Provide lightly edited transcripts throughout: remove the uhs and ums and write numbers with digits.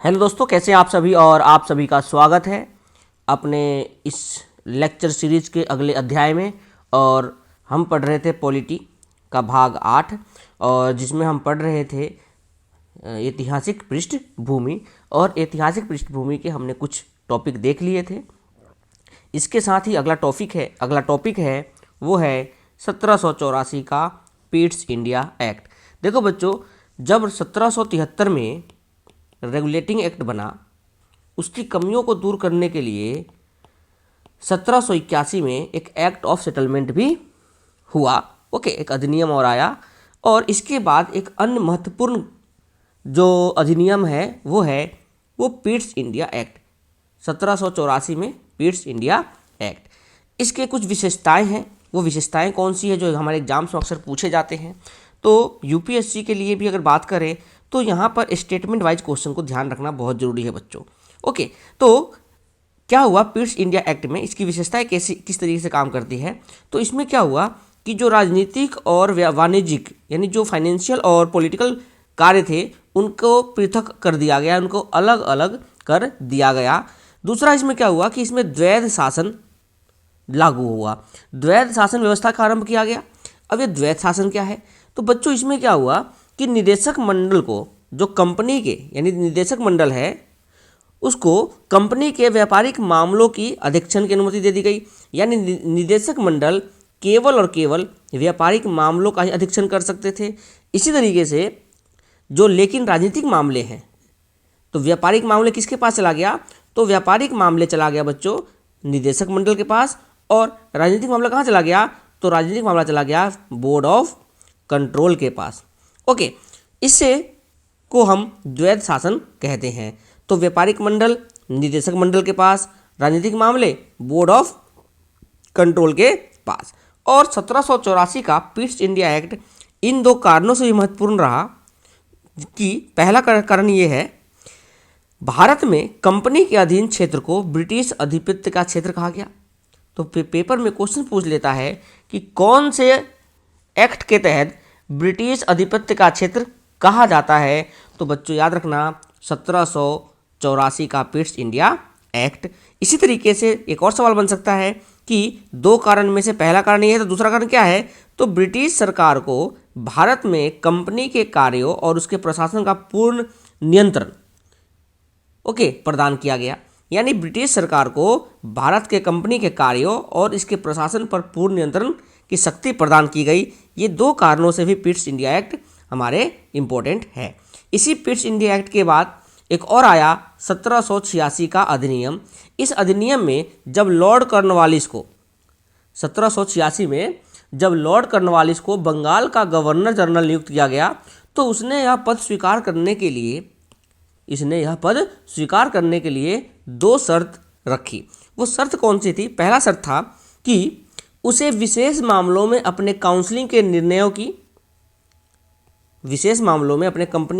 Hello दोस्तों, कैसे हैं आप सभी। और आप सभी का स्वागत है अपने इस लेक्चर सीरीज के अगले अध्याय में। और हम पढ़ रहे थे पॉलिटी का भाग 8, और जिसमें हम पढ़ रहे थे ऐतिहासिक पृष्ठभूमि। और ऐतिहासिक पृष्ठभूमि के हमने कुछ टॉपिक देख लिए थे। इसके साथ ही अगला टॉपिक है वो है 1784 का पीट्स इंडिया एक्ट। देखो बच्चों, जब 1773 में रेगुलेटिंग एक्ट बना, उसकी कमियों को दूर करने के लिए 1781 में एक एक्ट ऑफ सेटलमेंट भी हुआ। ओके, एक अधिनियम और आया। और इसके बाद एक अन्य महत्वपूर्ण जो अधिनियम है वो पीट्स इंडिया एक्ट, 1784 में पीट्स इंडिया एक्ट। इसके कुछ विशेषताएं हैं। वो विशेषताएं कौन सी है जो हमारे एग्जाम्स में अक्सर पूछे जाते हैं। तो यूपीएससी के लिए भी अगर बात करें तो यहाँ पर स्टेटमेंट वाइज क्वेश्चन को ध्यान रखना बहुत जरूरी है बच्चों। ओके, तो क्या हुआ पीट्स इंडिया एक्ट में, इसकी विशेषताएं किस तरीके से काम करती है। तो इसमें क्या हुआ कि जो राजनीतिक और वाणिज्यिक यानी जो फाइनेंशियल और पॉलिटिकल कार्य थे उनको पृथक कर दिया गया, उनको अलग अलग कर दिया गया। दूसरा इसमें क्या हुआ कि इसमें द्वैध शासन लागू हुआ, द्वैध शासन व्यवस्था का आरंभ किया गया। अब ये द्वैध शासन क्या है, तो बच्चों इसमें क्या हुआ कि निदेशक मंडल को, जो कंपनी के यानी निदेशक मंडल है, उसको कंपनी के व्यापारिक मामलों की अध्यक्षण की अनुमति दे दी गई। यानी निदेशक मंडल केवल और केवल व्यापारिक मामलों का ही अध्यक्षण कर सकते थे। इसी तरीके से जो लेकिन राजनीतिक मामले हैं, तो व्यापारिक मामले किसके पास चला गया, तो व्यापारिक मामले चला गया बच्चों निदेशक मंडल के पास। और राजनीतिक मामला कहाँ चला गया, तो राजनीतिक मामला चला गया बोर्ड ऑफ कंट्रोल के पास। ओके, इससे को हम द्वैध शासन कहते हैं। तो व्यापारिक मंडल निदेशक मंडल के पास, राजनीतिक मामले बोर्ड ऑफ कंट्रोल के पास। और 1784 का पीट्स इंडिया एक्ट इन दो कारणों से भी महत्वपूर्ण रहा कि पहला कारण ये है, भारत में कंपनी के अधीन क्षेत्र को ब्रिटिश आधिपत्य का क्षेत्र कहा गया। तो पेपर में क्वेश्चन पूछ लेता है कि कौन से एक्ट के तहत ब्रिटिश आधिपत्य का क्षेत्र कहा जाता है। तो बच्चों याद रखना 1784 का पीट्स इंडिया एक्ट। इसी तरीके से एक और सवाल बन सकता है कि दो कारण में से पहला कारण ये है तो दूसरा कारण क्या है, तो ब्रिटिश सरकार को भारत में कंपनी के कार्यों और उसके प्रशासन का पूर्ण नियंत्रण प्रदान किया गया। यानी ब्रिटिश सरकार को भारत के कंपनी के कार्यों और इसके प्रशासन पर पूर्ण नियंत्रण की शक्ति प्रदान की गई। ये दो कारणों से भी पीट्स इंडिया एक्ट हमारे इम्पोर्टेंट है। इसी पीट्स इंडिया एक्ट के बाद एक और आया 1786 का अधिनियम। इस अधिनियम में जब लॉर्ड कॉर्नवालिस को 1786 में जब लॉर्ड कॉर्नवालिस को बंगाल का गवर्नर जनरल नियुक्त किया गया, तो उसने यह पद स्वीकार करने के लिए दो शर्त रखी। वो शर्त कौन सी थी, पहला शर्त था कि उसे विशेष मामलों में अपने कंपनी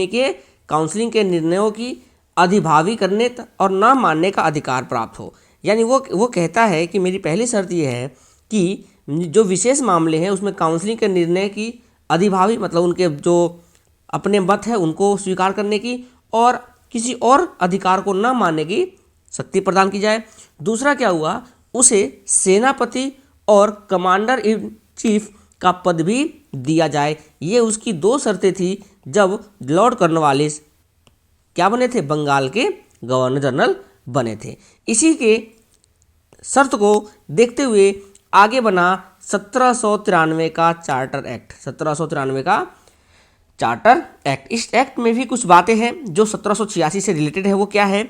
के काउंसलिंग के निर्णयों की अधिभावी करने और न मानने का अधिकार प्राप्त हो। यानी वो कहता है कि मेरी पहली शर्त ये है कि जो विशेष मामले हैं उसमें काउंसलिंग के निर्णय की अधिभावी, मतलब उनके जो अपने मत है उनको स्वीकार करने की और किसी और अधिकार को न मानने की शक्ति प्रदान की जाए। दूसरा क्या हुआ, उसे सेनापति और कमांडर इन चीफ का पद भी दिया जाए। ये उसकी दो शर्तें थी जब लॉर्ड कॉर्नवालिस क्या बने थे, बंगाल के गवर्नर जनरल बने थे। इसी के शर्त को देखते हुए आगे बना 1793 का चार्टर एक्ट। 1793 का चार्टर एक्ट। इस एक्ट में भी कुछ बातें हैं जो 1786 से रिलेटेड है। वो क्या है,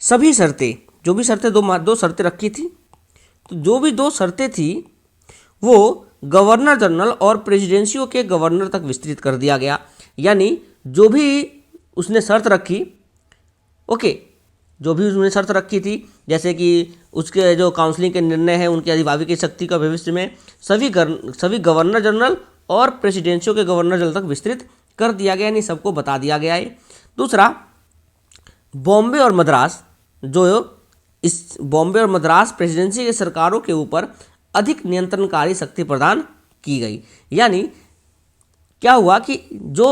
सभी शर्तें, जो भी शर्तें दो शर्तें रखी थी, तो जो भी दो शर्तें थी वो गवर्नर जनरल और प्रेसिडेंसियों के गवर्नर तक विस्तृत कर दिया गया। यानी जो भी उसने शर्त रखी, जो भी उसने शर्त रखी थी, जैसे कि उसके जो काउंसलिंग के निर्णय हैं उनकी अधिभावी की शक्ति का भविष्य में सभी गवर्नर जनरल और प्रेसिडेंसियों के गवर्नर जनरल तक विस्तृत कर दिया गया, यानी सबको बता दिया गया है। दूसरा, बॉम्बे और मद्रास प्रेसिडेंसी के सरकारों के ऊपर अधिक नियंत्रणकारी शक्ति प्रदान की गई। यानी क्या हुआ कि जो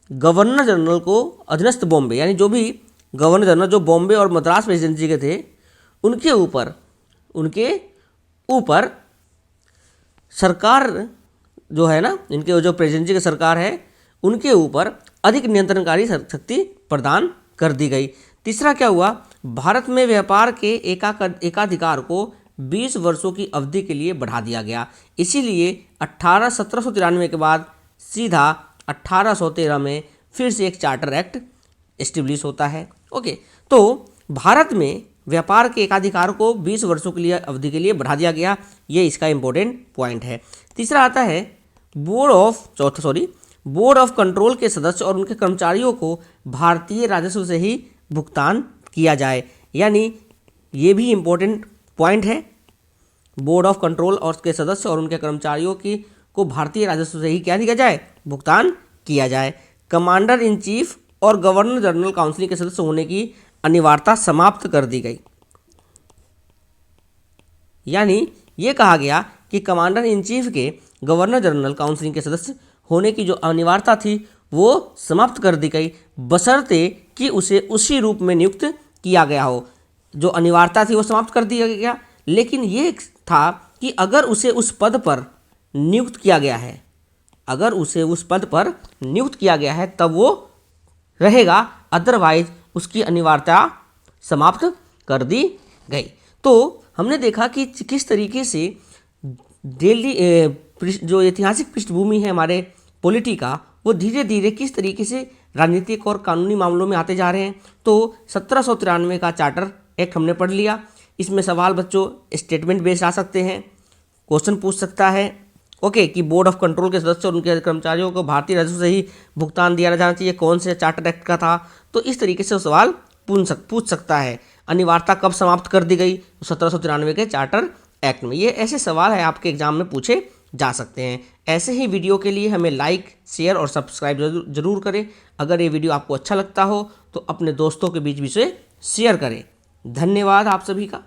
गवर्नर जनरल को अधीनस्थ बॉम्बे, यानी जो भी गवर्नर जनरल जो बॉम्बे और मद्रास प्रेसिडेंसी के थे, उनके ऊपर सरकार जो है ना, इनके जो प्रेसिडेंसी की सरकार है, उनके ऊपर अधिक नियंत्रणकारी शक्ति प्रदान कर दी गई। तीसरा क्या हुआ, भारत में व्यापार के एकाधिकार को 20 वर्षों की अवधि के लिए बढ़ा दिया गया। इसीलिए 1793 के बाद सीधा 1813 में फिर से एक चार्टर एक्ट एस्टेब्लिश होता है। ओके, तो भारत में व्यापार के एकाधिकार को 20 वर्षों के लिए अवधि के लिए बढ़ा दिया गया, ये इसका इंपॉर्टेंट पॉइंट है। तीसरा आता है बोर्ड ऑफ कंट्रोल के सदस्य और उनके कर्मचारियों को भारतीय राजस्व से ही भुगतान किया जाए, यानी ये भी इम्पोर्टेंट पॉइंट है। बोर्ड ऑफ कंट्रोल और उसके सदस्य और उनके कर्मचारियों को भारतीय राजस्व से ही क्या किया जाए, भुगतान किया जाए। कमांडर इन चीफ और गवर्नर जनरल काउंसिल के सदस्य होने की अनिवार्यता समाप्त कर दी गई, यानी ये कहा गया कि कमांडर इन चीफ के गवर्नर जनरल काउंसिल के सदस्य होने की जो अनिवार्यता थी वो समाप्त कर दी गई, बशर्ते कि उसे उसी रूप में नियुक्त किया गया हो। जो अनिवार्यता थी वो समाप्त कर दिया गया, लेकिन ये था कि अगर उसे उस पद पर नियुक्त किया गया है, तब वो रहेगा, अदरवाइज उसकी अनिवार्यता समाप्त कर दी गई। तो हमने देखा कि किस तरीके से दिल्ली जो ऐतिहासिक पृष्ठभूमि है हमारे पॉलिटी का, वो धीरे धीरे किस तरीके से राजनीतिक और कानूनी मामलों में आते जा रहे हैं। तो 1793 का चार्टर एक्ट हमने पढ़ लिया। इसमें सवाल बच्चों स्टेटमेंट बेस्ड आ सकते हैं, क्वेश्चन पूछ सकता है, ओके, कि बोर्ड ऑफ कंट्रोल के सदस्य और उनके कर्मचारियों को भारतीय राजस्व से ही भुगतान दिया जाना चाहिए, कौन से चार्टर एक्ट का था। तो इस तरीके से सवाल पूछ सकता है। अनिवार्यता कब समाप्त कर दी गई, 1793 के चार्टर एक्ट में। ये ऐसे सवाल है आपके एग्जाम में पूछे जा सकते हैं। ऐसे ही वीडियो के लिए हमें लाइक, शेयर और सब्सक्राइब जरूर करें। अगर ये वीडियो आपको अच्छा लगता हो तो अपने दोस्तों के बीच भी इसे शेयर करें। धन्यवाद आप सभी का।